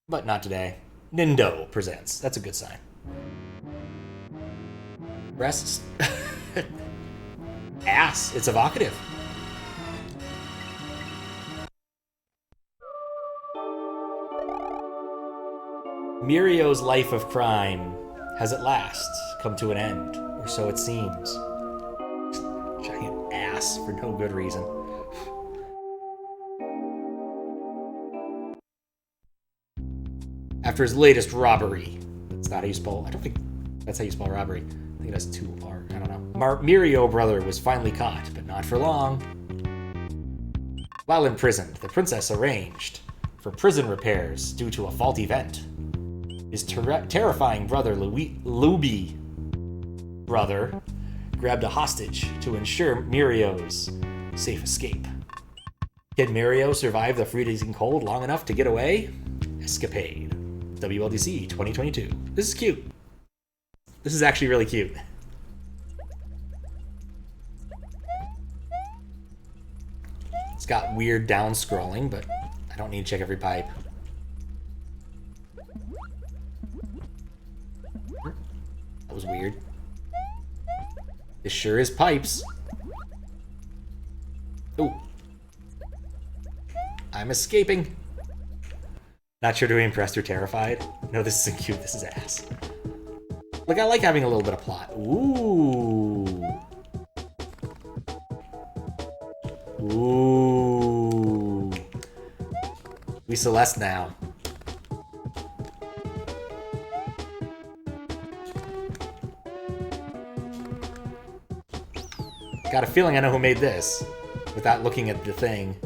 But not today. Nindo presents. That's a good sign. Breasts. Ass. It's evocative. Mirio's life of crime has at last come to an end, or so it seems. Giant ass for no good reason. After his latest robbery. That's not how you spell. I don't think that's how you spell robbery. I think that's 2R. I don't know. Mirio brother was finally caught, but not for long. While imprisoned, the princess arranged for prison repairs due to a faulty vent. His terrifying brother, Luby brother, grabbed a hostage to ensure Mirio's safe escape. Can Mirio survive the freezing cold long enough to get away? Escapade. WLDC 2022. This is cute. This is actually really cute. It's got weird down scrolling, but I don't need to check every pipe. That was weird. This sure is pipes. Ooh. I'm escaping. Not sure to be impressed or terrified. No, this isn't cute. This is ass. Look, I like having a little bit of plot. Ooh. Ooh. We Celeste now. Got a feeling I know who made this, without looking at the thing.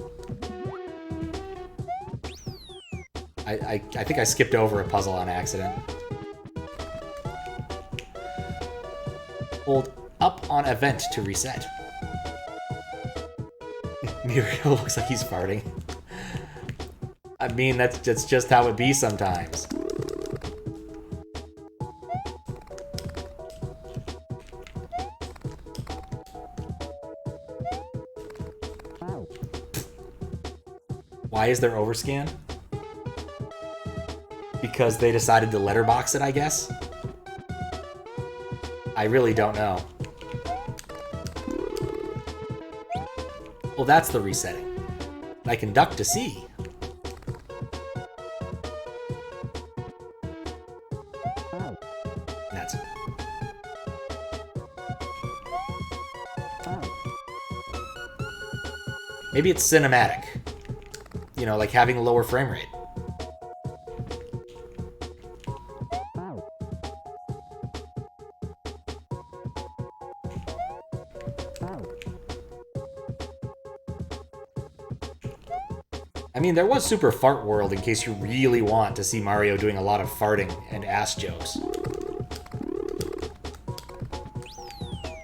I think I skipped over a puzzle on accident. Hold up on event to reset. Muriel looks like he's farting. I mean, that's just how it be sometimes. Why is there overscan? Because they decided to letterbox it, I guess? I really don't know. Well, that's the resetting. I can duck to see. That's it. Maybe it's cinematic. You know, like having a lower frame rate. I mean, there was Super Fart World in case you really want to see Mario doing a lot of farting and ass jokes.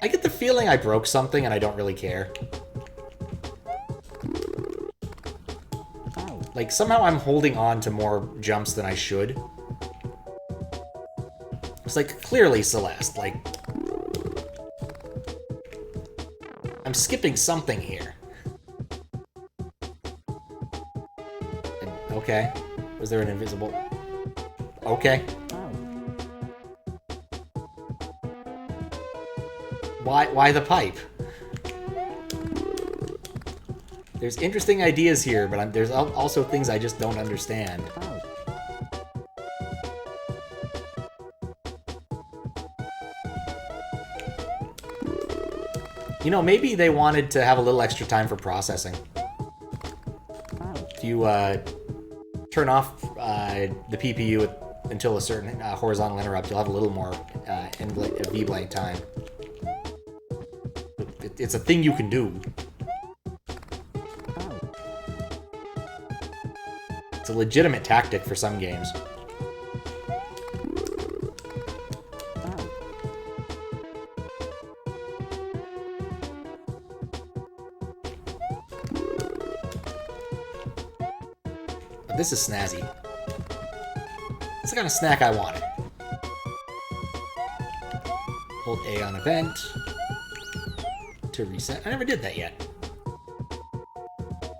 I get the feeling I broke something and I don't really care. Like, somehow I'm holding on to more jumps than I should. It's like, clearly Celeste, like... I'm skipping something here. Okay. Was there an invisible... Okay. Why the pipe? There's interesting ideas here, but there's also things I just don't understand. You know, maybe they wanted to have a little extra time for processing. If you turn off the PPU until a certain horizontal interrupt, you'll have a little more V-blank time. It's a thing you can do. It's a legitimate tactic for some games. But this is snazzy. It's the kind of snack I wanted. Hold A on event to reset. I never did that yet.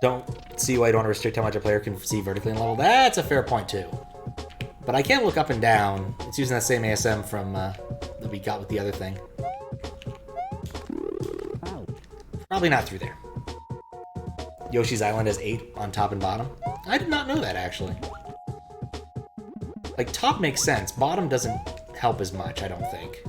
Don't see why I don't restrict how much a player can see vertically in level. That's a fair point, too. But I can look up and down. It's using that same ASM from that we got with the other thing. Probably not through there. Yoshi's Island has 8 on top and bottom. I did not know that, actually. Like, top makes sense. Bottom doesn't help as much, I don't think.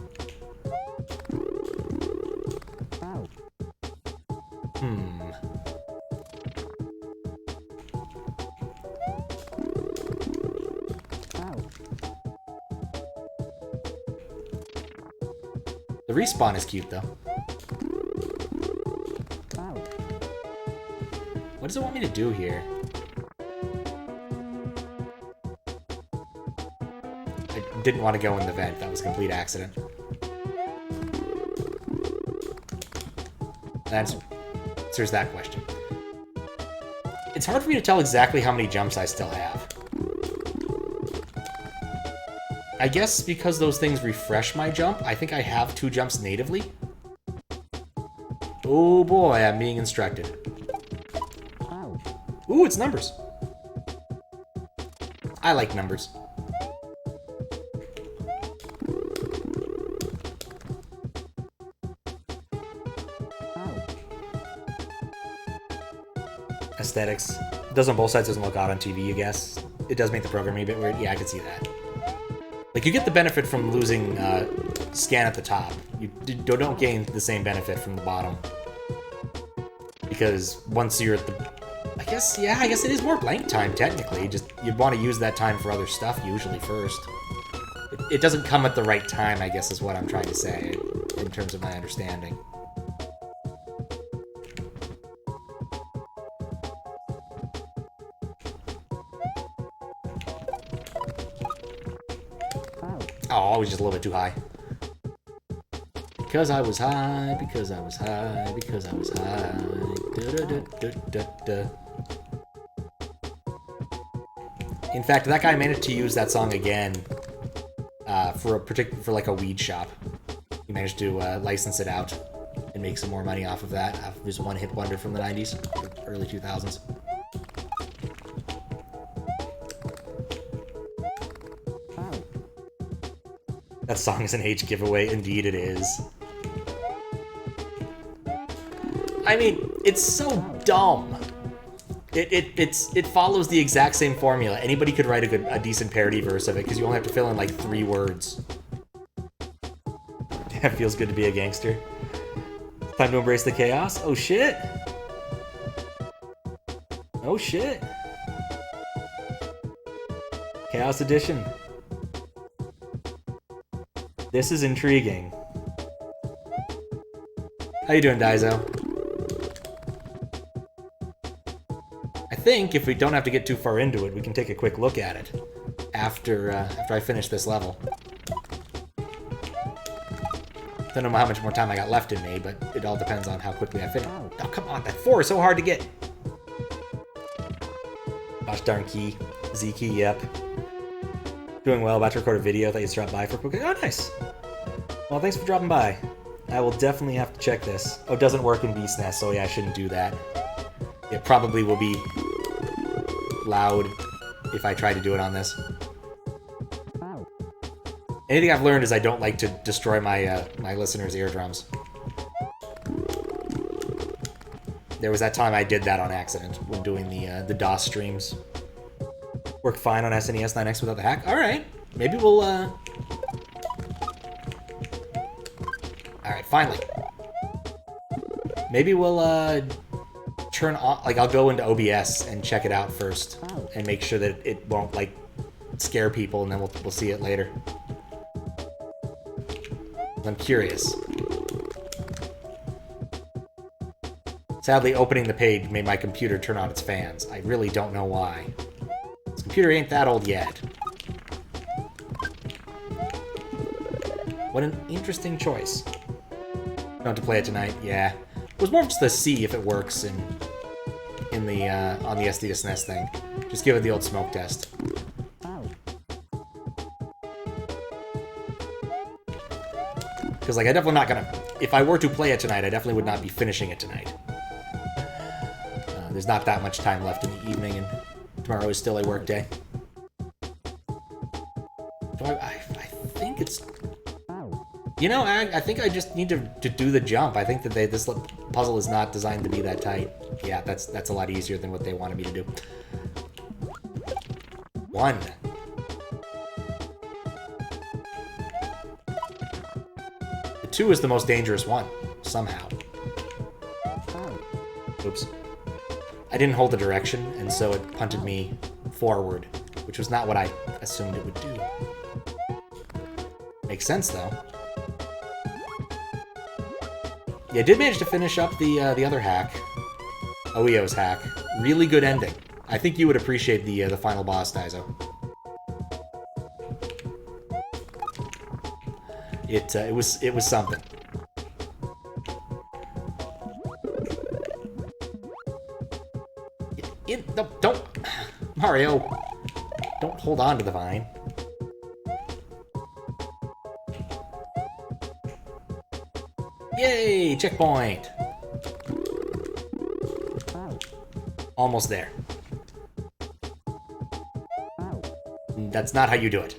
The respawn is cute, though. What does it want me to do here? I didn't want to go in the vent. That was a complete accident. That answers that question. It's hard for me to tell exactly how many jumps I still have. I guess because those things refresh my jump, I think I have 2 jumps natively. Oh boy, I'm being instructed. Ooh, it's numbers. I like numbers. Aesthetics. It does on both sides, doesn't look odd on TV, I guess. It does make the programming a bit weird. Yeah, I can see that. Like, you get the benefit from losing scan at the top. You don't gain the same benefit from the bottom. Because once you're at the... I guess it is more blank time, technically. Just, you'd want to use that time for other stuff, usually, first. It doesn't come at the right time, I guess, is what I'm trying to say, in terms of my understanding. Oh, always just a little bit too high. Because I was high, because I was high, because I was high. Da, da, da, da, da, da. In fact, that guy managed to use that song again for like a weed shop. He managed to license it out and make some more money off of that. Off of his one-hit wonder from the 90s, early 2000s. That song is an age giveaway. Indeed it is. I mean, it's so dumb. It follows the exact same formula. Anybody could write a decent parody verse of it, because you only have to fill in like 3 words. It feels good to be a gangster. Time to embrace the chaos. Oh shit. Oh shit. Chaos Edition. This is intriguing. How you doing, Daizo? I think if we don't have to get too far into it, we can take a quick look at it after I finish this level. Don't know how much more time I got left in me, but it all depends on how quickly I finish. Oh, come on, that 4 is so hard to get. Gosh darn key. Z key, yep. Doing well, about to record a video. Thought you'd drop by for a quick... Oh, nice! Well, thanks for dropping by. I will definitely have to check this. Oh, it doesn't work in Beast Nest, so yeah, I shouldn't do that. It probably will be loud if I try to do it on this. Anything I've learned is I don't like to destroy my my listeners' eardrums. There was that time I did that on accident when doing the DOS streams. Worked fine on SNES 9X without the hack. All right, maybe we'll. All right, finally. Maybe we'll turn on. Like, I'll go into OBS and check it out first, and make sure that it won't like scare people, and then we'll see it later. I'm curious. Sadly, opening the page made my computer turn on its fans. I really don't know why. This computer ain't that old yet. What an interesting choice. Don't have to play it tonight. Yeah, it was more just to see if it works in the on the SD2SNES thing. Just give it the old smoke test. Because, like, I definitely not gonna... If I were to play it tonight, I definitely would not be finishing it tonight. There's not that much time left in the evening, and tomorrow is still a work day. I think it's... You know, I think I just need to do the jump. I think that this puzzle is not designed to be that tight. Yeah, that's a lot easier than what they wanted me to do. 1. The 2 is the most dangerous one, somehow. Oops. I didn't hold the direction, and so it punted me forward, which was not what I assumed it would do. Makes sense, though. Yeah, I did manage to finish up the other hack. OEO's hack. Really good ending. I think you would appreciate the final boss, Daizo. It was something. Don't Mario. Don't hold on to the vine. Yay! Checkpoint! Almost there. That's not how you do it.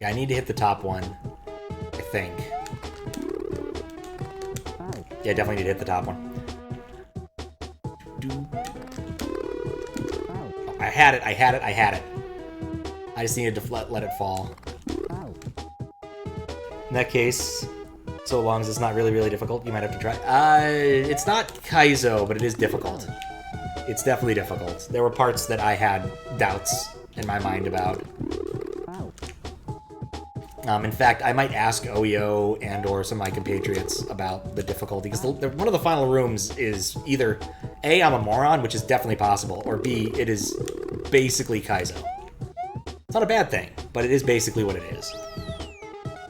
Yeah, I need to hit the top one, I think. Yeah, definitely need to hit the top one. Oh, I had it. I just needed to let it fall. In that case, so long as it's not really difficult, you might have to try. It's not Kaizo, but it is difficult. It's definitely difficult. There were parts that I had doubts in my mind about. In fact, I might ask OEO and or some of my compatriots about the difficulty, because one of the final rooms is either A, I'm a moron, which is definitely possible, or B, it is basically Kaizo. It's not a bad thing, but it is basically what it is.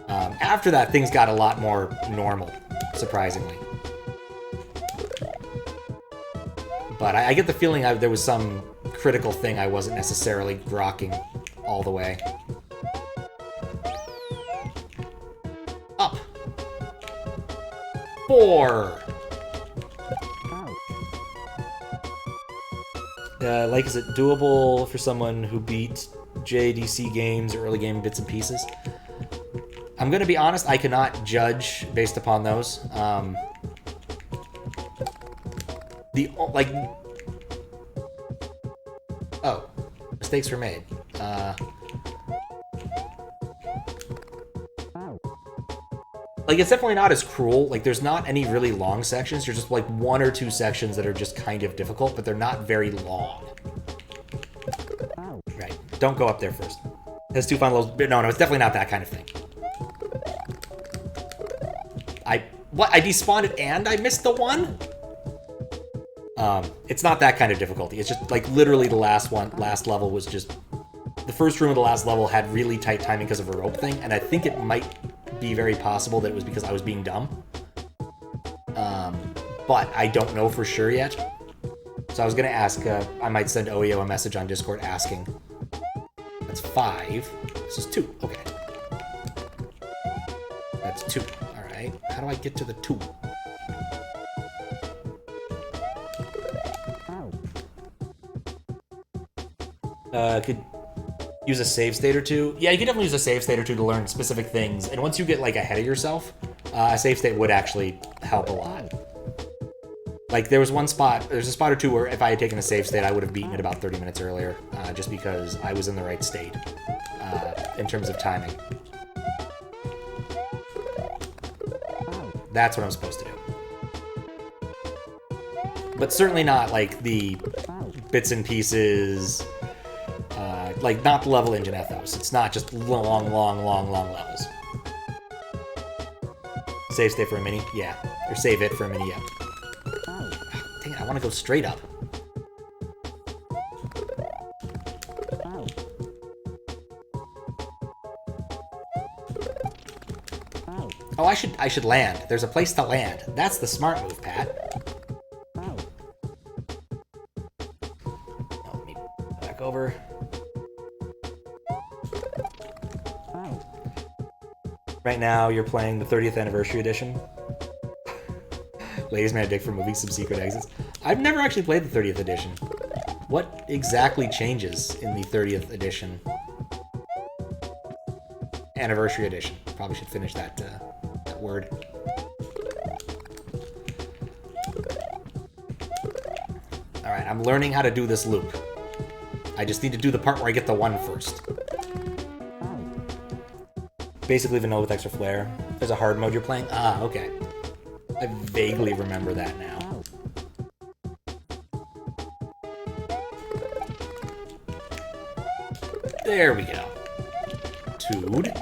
After that, things got a lot more normal, surprisingly. But I get the feeling there was some critical thing I wasn't necessarily grokking all the way. Up. 4. Like, is it doable for someone who beat JDC games or early game bits and pieces? I'm gonna be honest, I cannot judge based upon those. Oh, mistakes were made. Like, it's definitely not as cruel. Like, there's not any really long sections. There's just, like, 1 or 2 sections that are just kind of difficult, but they're not very long. Right. Don't go up there first. It has 2 final levels. No, it's definitely not that kind of thing. I despawned it and I missed the 1? It's not that kind of difficulty. It's just, like, literally the last level was just... The first room of the last level had really tight timing because of a rope thing, and I think it might be very possible that it was because I was being dumb. But I don't know for sure yet. So I was going to ask, I might send OEO a message on Discord asking. That's 5. This is 2. Okay. That's 2. All right. How do I get to the 2? Could use a save state or 2. Yeah, you could definitely use a save state or 2 to learn specific things. And once you get, like, ahead of yourself, a save state would actually help a lot. Like, there's a spot or 2 where if I had taken a save state, I would have beaten it about 30 minutes earlier, just because I was in the right state in terms of timing. That's what I'm supposed to do. But certainly not, like, the bits and pieces... like, not the level engine ethos. It's not just long levels. Save state for a mini? Yeah. Or save it for a mini, yeah. Oh, dang it, I want to go straight up. Oh, I should land. There's a place to land. That's the smart move, Pat. Oh, let me back over. Right now, you're playing the 30th Anniversary Edition. Ladies Man a dick for moving some secret exits. I've never actually played the 30th edition. What exactly changes in the 30th edition? Anniversary edition. Probably should finish that, that word. Alright, I'm learning how to do this loop. I just need to do the part where I get the 1 first. Basically vanilla with extra flair. There's a hard mode you're playing? Ah, okay. I vaguely remember that now. There we go. Tood.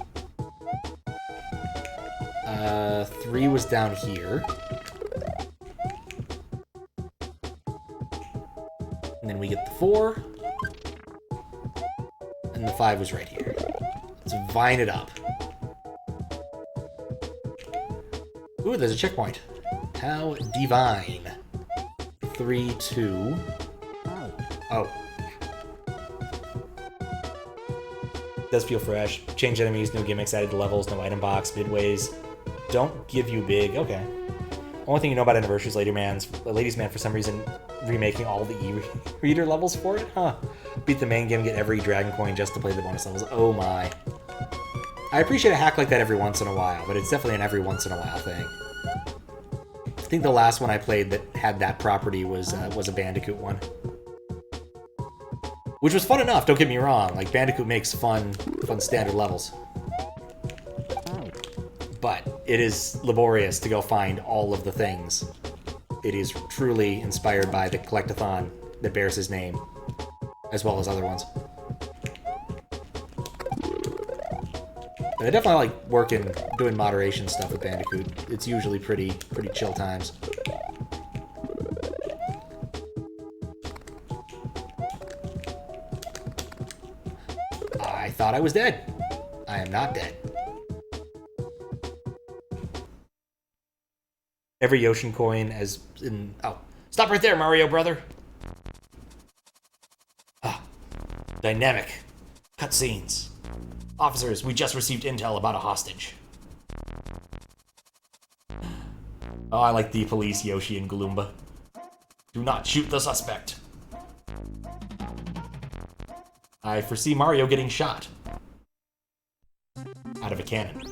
3 was down here. And then we get the 4. And the 5 was right here. Let's vine it up. Ooh, there's a checkpoint. How divine. 3, 2. Oh. Does feel fresh. Change enemies, new gimmicks, added to levels, no item box, midways. Don't give you big. Okay. Only thing you know about Anniversaries, Ladies Man for some reason remaking all the e-reader levels for it? Huh. Beat the main game, get every dragon coin just to play the bonus levels. Oh my. I appreciate a hack like that every once in a while, but it's definitely an every once in a while thing. I think the last one I played that had that property was a Bandicoot one. Which was fun enough, don't get me wrong. Like, Bandicoot makes fun standard levels. But it is laborious to go find all of the things. It is truly inspired by the collectathon that bears his name, as well as other ones. But I definitely like doing moderation stuff with Bandicoot. It's usually pretty chill times. I thought I was dead. I am not dead. Every Yoshin coin as in... Oh, stop right there, Mario brother. Ah, dynamic. Cutscenes. Officers, we just received intel about a hostage. Oh, I like the police, Yoshi and Gloomba. Do not shoot the suspect. I foresee Mario getting shot. Out of a cannon.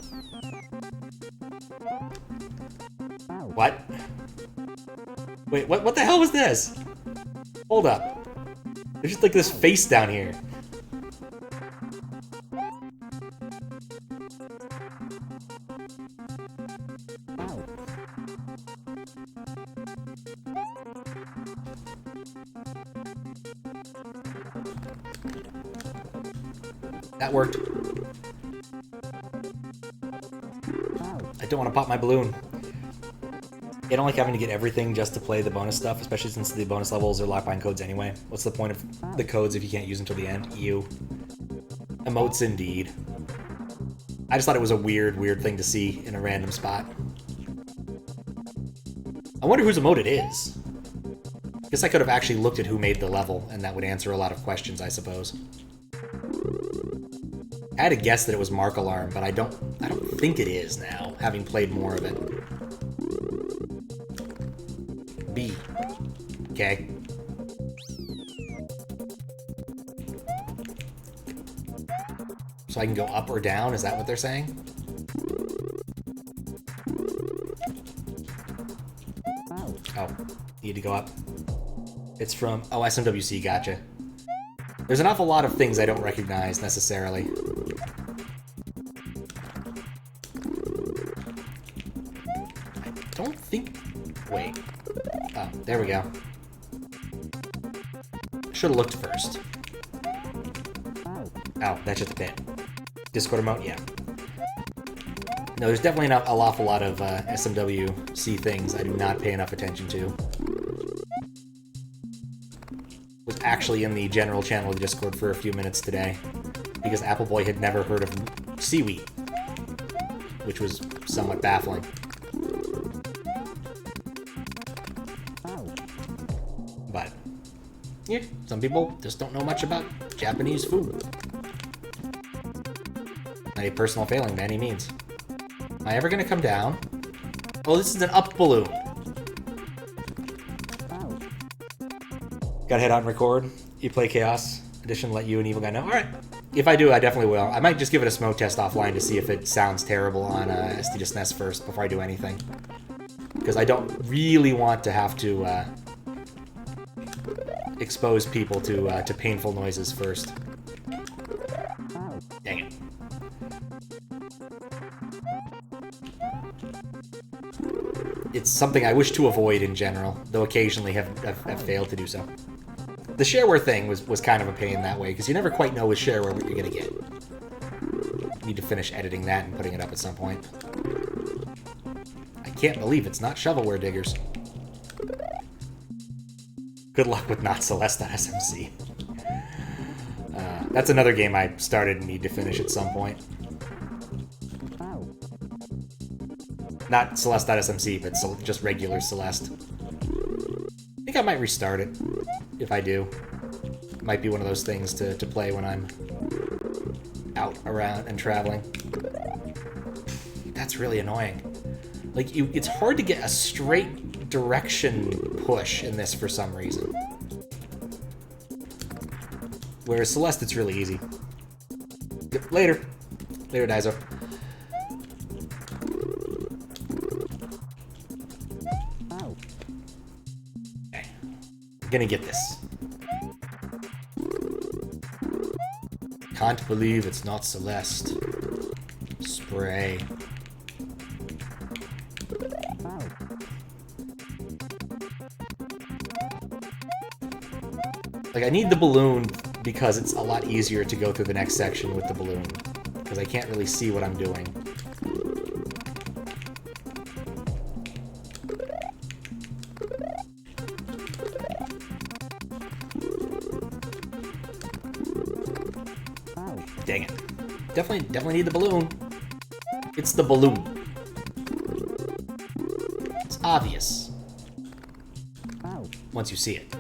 What? Wait, what the hell was this? Hold up. There's just like this face down here. That worked. I don't want to pop my balloon. I don't like having to get everything just to play the bonus stuff, especially since the bonus levels are locked behind codes anyway. What's the point of the codes if you can't use them until the end? Ew. Emotes indeed. I just thought it was a weird thing to see in a random spot. I wonder whose emote it is. Guess I could have actually looked at who made the level, and that would answer a lot of questions, I suppose. I had to guess that it was Mark Alarm, but I don't think it is now, having played more of it. B. Okay. So I can go up or down? Is that what they're saying? Oh, need to go up. It's from... Oh, SMWC, gotcha. There's an awful lot of things I don't recognize, necessarily. I don't think... Wait. Oh, there we go. Should've looked first. Oh, that's just a pit. Discord remote? Yeah. No, there's definitely not an awful lot of SMWC things I do not pay enough attention to. Was actually in the general channel of the Discord for a few minutes today, because Appleboy had never heard of seaweed, which was somewhat baffling. But, yeah, some people just don't know much about Japanese food. Not a personal failing by any means. Am I ever gonna come down? Oh, this is an up balloon. Gotta head out and record. You play Chaos Edition, let you and Evil Guy know. Alright. If I do, I definitely will. I might just give it a smoke test offline to see if it sounds terrible on SD to SNES first before I do anything. Because I don't really want to have to expose people to painful noises first. Dang it. It's something I wish to avoid in general, though occasionally have failed to do so. The shareware thing was kind of a pain that way, because you never quite know with shareware what you're going to get. Need to finish editing that and putting it up at some point. I can't believe it's not shovelware diggers. Good luck with not Celeste.smc. That's another game I started and need to finish at some point. Not Celeste.smc, but just regular Celeste. I think I might restart it, if I do. It might be one of those things to play when I'm out, around, and traveling. That's really annoying. Like, it's hard to get a straight direction push in this for some reason. Whereas Celeste, it's really easy. Yep, later. Later, Daizo. Okay. I'm gonna get this. Can't believe it's not Celeste. Spray. Like, I need the balloon because it's a lot easier to go through the next section with the balloon. Because I can't really see what I'm doing. Dang it. Definitely need the balloon. It's the balloon. It's obvious. Once you see it.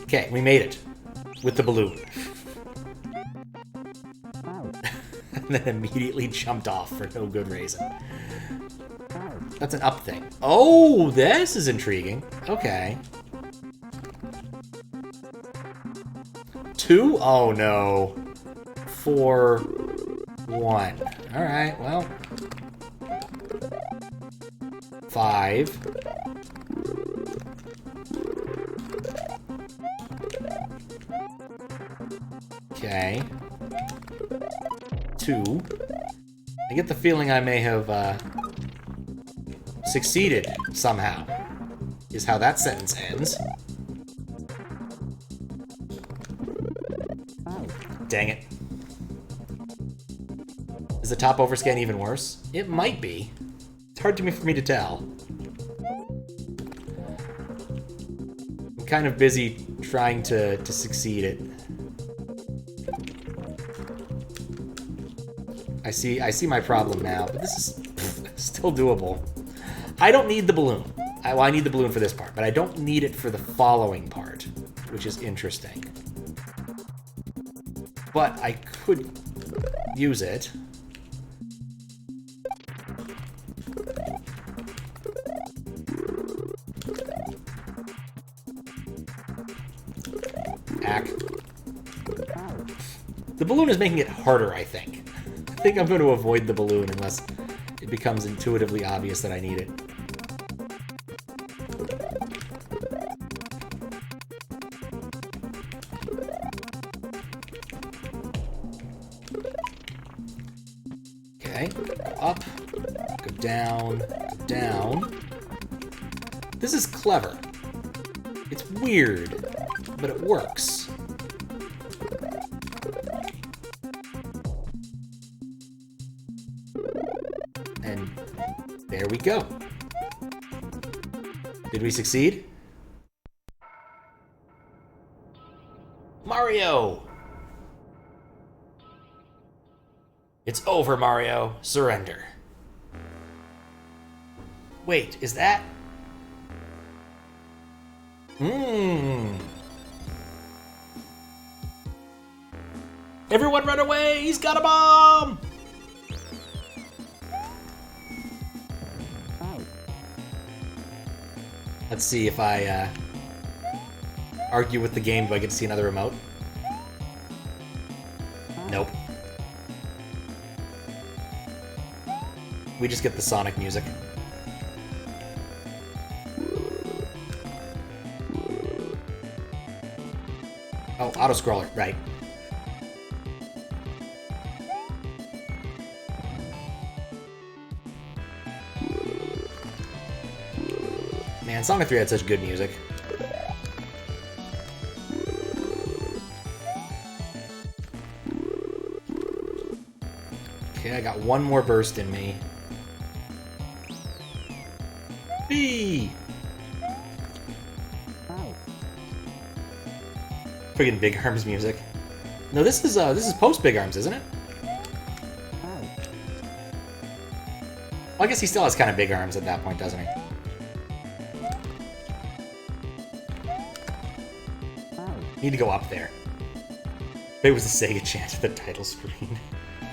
Okay, we made it. With the balloon. And then immediately jumped off for no good reason. That's an up thing. Oh, this is intriguing. Okay. 2? Oh, no. 4, 1. Alright, well. 5. Okay. 2. I get the feeling I may have, succeeded somehow, is how that sentence ends. Dang it. Is the top overscan even worse? It might be. It's hard for me to tell. I'm kind of busy trying to succeed it. I see my problem now, but this is still doable. I don't need the balloon. I need the balloon for this part, but I don't need it for the following part, which is interesting. But I could use it. Ack. The balloon is making it harder, I think. I think I'm going to avoid the balloon unless it becomes intuitively obvious that I need it. Okay, go up, go down, go down. This is clever. It's weird, but it works. And there we go. Did we succeed? Mario! It's over, Mario. Surrender. Wait, is that... Mmm. Everyone run away! He's got a bomb! Let's see if I argue with the game. Do I get to see another remote? Nope. We just get the Sonic music. Oh, auto-scroller, right. Man, Sonic 3 had such good music. Okay, I got one more burst in me. B! Friggin' Big Arms music. No, this is post Big Arms, isn't it? Well, I guess he still has kind of big arms at that point, doesn't he? Need to go up there. It was a Sega chant at the title screen.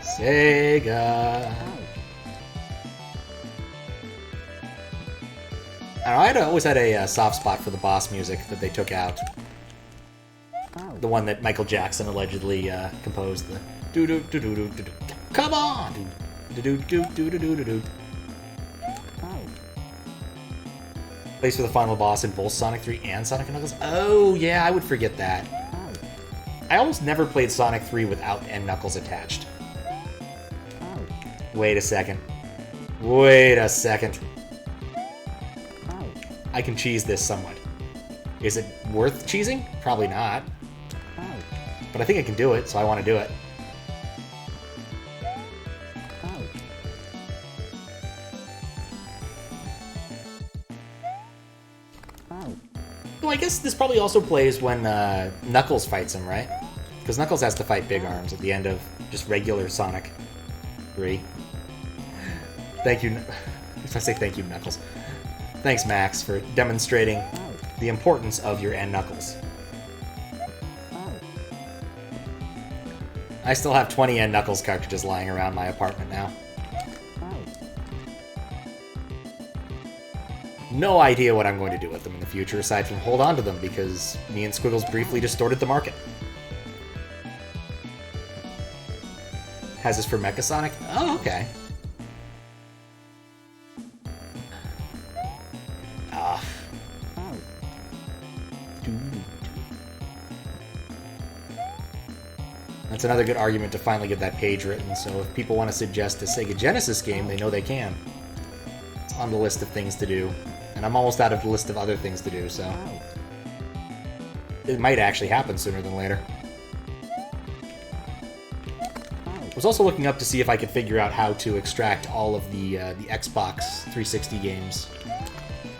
Sega. I don't know, always had a soft spot for the boss music that they took out. The one that Michael Jackson allegedly composed. The doo doo doo doo doo doo. Come on, doo doo doo doo doo doo doo. Place for the final boss in both Sonic 3 and Sonic & Knuckles. Oh yeah, I would forget that. I almost never played Sonic 3 without N Knuckles attached. Wait a second. Wait a second. I can cheese this somewhat. Is it worth cheesing? Probably not. But I think I can do it, so I want to do it. Well, I guess this probably also plays when Knuckles fights him, right? Because Knuckles has to fight Big Arms at the end of just regular Sonic 3. Thank you. I say thank you, Knuckles. Thanks, Max, for demonstrating the importance of your N Knuckles. I still have 20 N Knuckles cartridges lying around my apartment now. No idea what I'm going to do with them in the future, aside from hold on to them, because me and Squiggles briefly distorted the market. Has this for Mecha Sonic? Oh, okay. That's another good argument to finally get that page written, so if people want to suggest a Sega Genesis game, they know they can. It's on the list of things to do, and I'm almost out of the list of other things to do, so it might actually happen sooner than later. I was also looking up to see if I could figure out how to extract all of the Xbox 360 games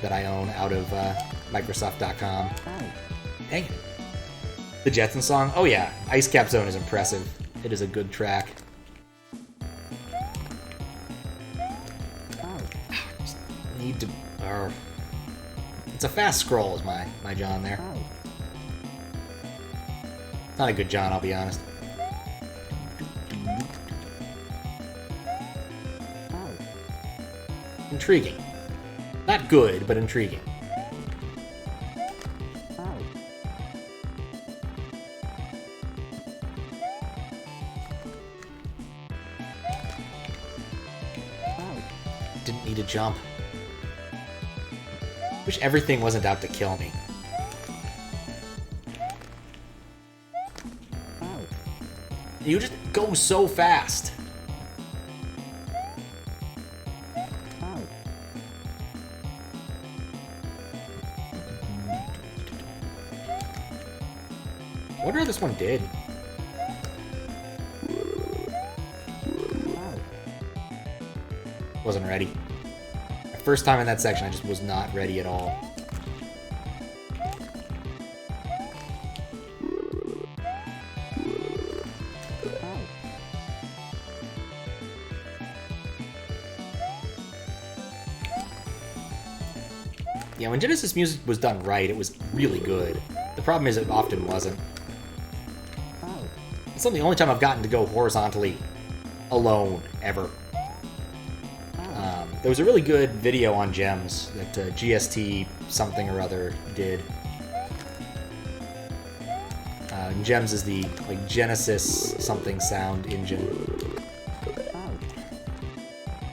that I own out of Microsoft.com. Dang it. The Jetson song? Oh yeah, Ice Cap Zone is impressive. It is a good track. Just need to... it's a fast scroll is my John there. Not a good John, I'll be honest. Intriguing. Not good, but intriguing. Didn't need to jump. Wish everything wasn't out to kill me. You just go so fast. I wonder how this one did. Wasn't ready. My first time in that section, I just was not ready at all. Yeah, when Genesis music was done right, it was really good. The problem is it often wasn't. It's the only time I've gotten to go horizontally alone, ever. There was a really good video on Gems that GST something or other did. Gems is the like Genesis something sound engine.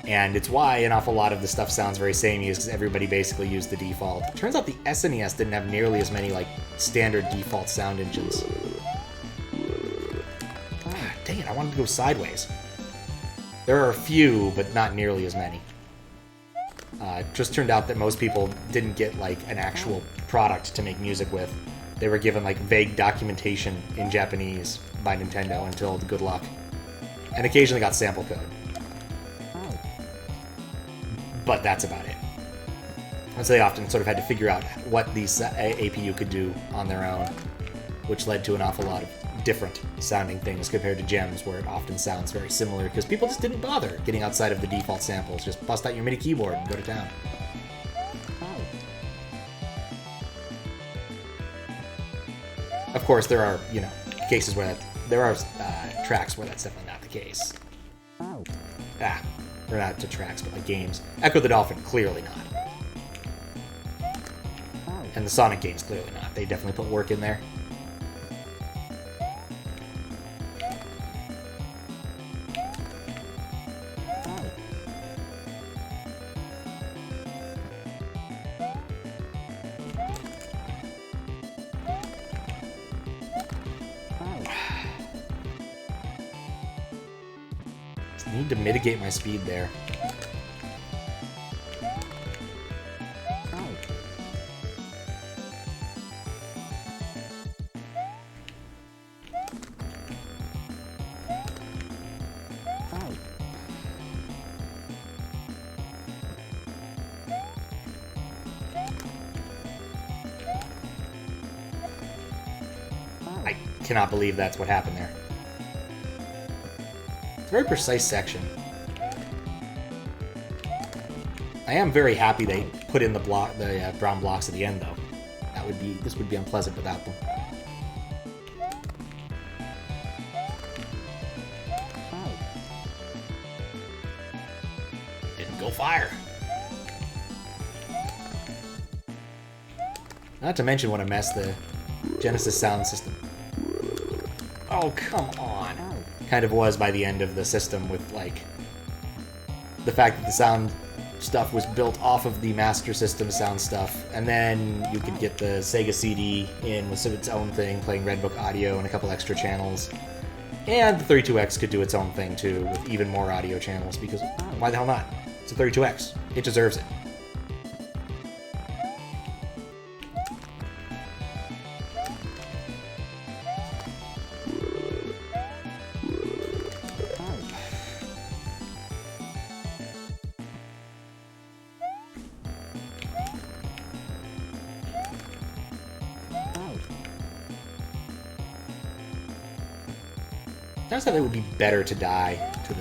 And it's why an awful lot of the stuff sounds very samey, is because everybody basically used the default. Turns out the SNES didn't have nearly as many like standard default sound engines. Dang it, I wanted to go sideways. There are a few, but not nearly as many. It just turned out that most people didn't get like an actual product to make music with. They were given like vague documentation in Japanese by Nintendo until good luck. And occasionally got sample code. But that's about it. And so they often sort of had to figure out what the APU could do on their own, which led to an awful lot of different sounding things compared to Gems, where it often sounds very similar because people just didn't bother getting outside of the default samples. Just bust out your MIDI keyboard and go to town. Of course, there are, you know, cases where there are tracks where that's definitely not the case. Or not to tracks, but like games. Echo the Dolphin, clearly not. And the Sonic games, clearly not. They definitely put work in there. I need to mitigate my speed there. I cannot believe that's what happened there. Very precise section. I am very happy they put in the brown blocks at the end, though. This would be unpleasant without them. Didn't go fire. Not to mention what a mess the Genesis sound system. Oh, come on. Kind of was by the end of the system, with like the fact that the sound stuff was built off of the Master System sound stuff, and then you could get the Sega CD in with its own thing, playing Redbook audio and a couple extra channels, and the 32X could do its own thing too, with even more audio channels, because why the hell not? It's a 32X. It deserves it. I just thought it would be better to die to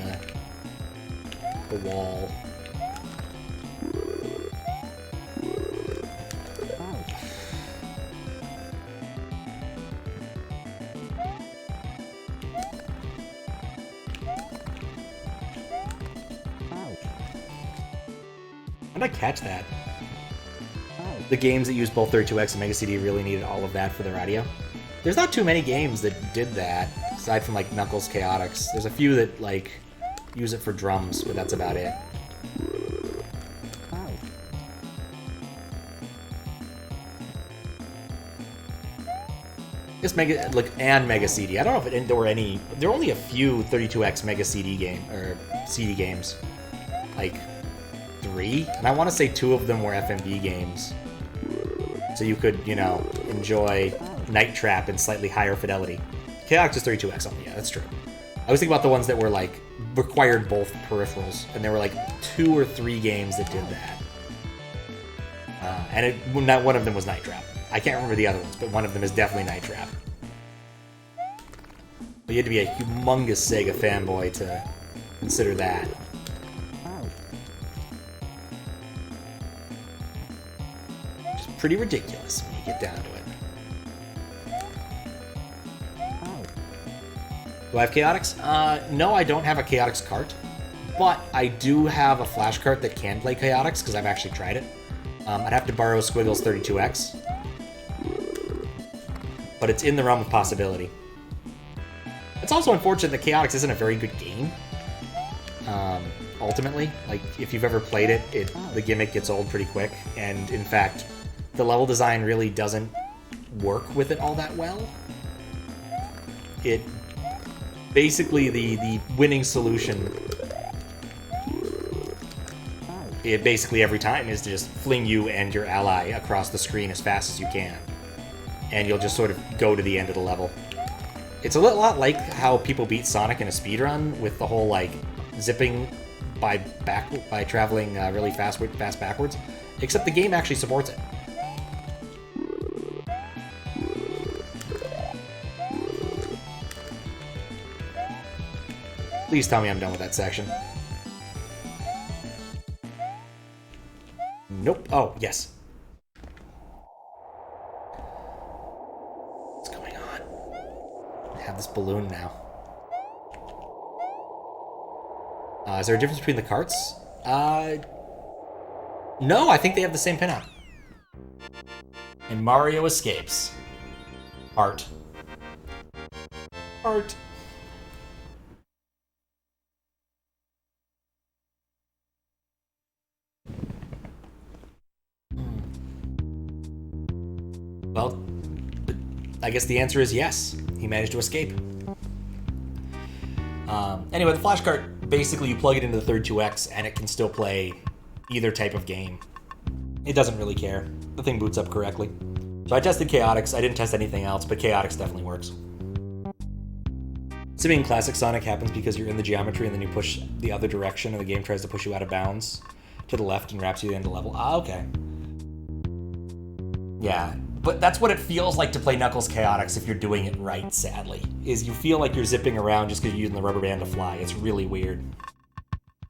the wall. How did I catch that? The games that use both 32X and Mega CD really needed all of that for their audio. There's not too many games that did that, aside from like Knuckles Chaotix. There's a few that like use it for drums, but that's about it. This Mega CD. I don't know if there were any. There were only a few 32X Mega CD CD games, like 3, and I want to say 2 of them were FMV games. So you could, you know, enjoy Night Trap in slightly higher fidelity. Chaotix is 32X only, yeah, that's true. I was thinking about the ones that were like required both peripherals, and there were like 2 or 3 games that did that. And one of them was Night Trap. I can't remember the other ones, but one of them is definitely Night Trap. But you had to be a humongous Sega fanboy to consider that. pretty ridiculous when you get down to it. Do I have Chaotix? No, I don't have a Chaotix cart, but I do have a flash cart that can play Chaotix because I've actually tried it. I'd have to borrow Squiggle's 32X, but it's in the realm of possibility. It's also unfortunate that Chaotix isn't a very good game. Ultimately, like if you've ever played it, the gimmick gets old pretty quick, and in fact, the level design really doesn't work with it all that well. It basically the winning solution, it basically every time is to just fling you and your ally across the screen as fast as you can, and you'll just sort of go to the end of the level. It's a lot like how people beat Sonic in a speedrun with the whole like zipping by traveling really fast backwards, except the game actually supports it. Please tell me I'm done with that section. Nope. Oh, yes. What's going on? I have this balloon now. Is there a difference between the carts? No, I think they have the same pinout. And Mario escapes. Art. Art. Well, I guess the answer is yes. He managed to escape. Anyway, the flash cart, basically you plug it into the 32X and it can still play either type of game. It doesn't really care. The thing boots up correctly. So I tested Chaotix. I didn't test anything else, but Chaotix definitely works. Simming in Classic Sonic happens because you're in the geometry and then you push the other direction and the game tries to push you out of bounds to the left and wraps you into the level. Ah, okay. Yeah. But that's what it feels like to play Knuckles Chaotix if you're doing it right, sadly. Is you feel like you're zipping around just because you're using the rubber band to fly. It's really weird.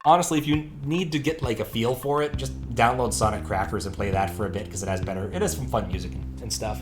Honestly, if you need to get like a feel for it, just download Sonic Crackers and play that for a bit because it has some fun music and stuff.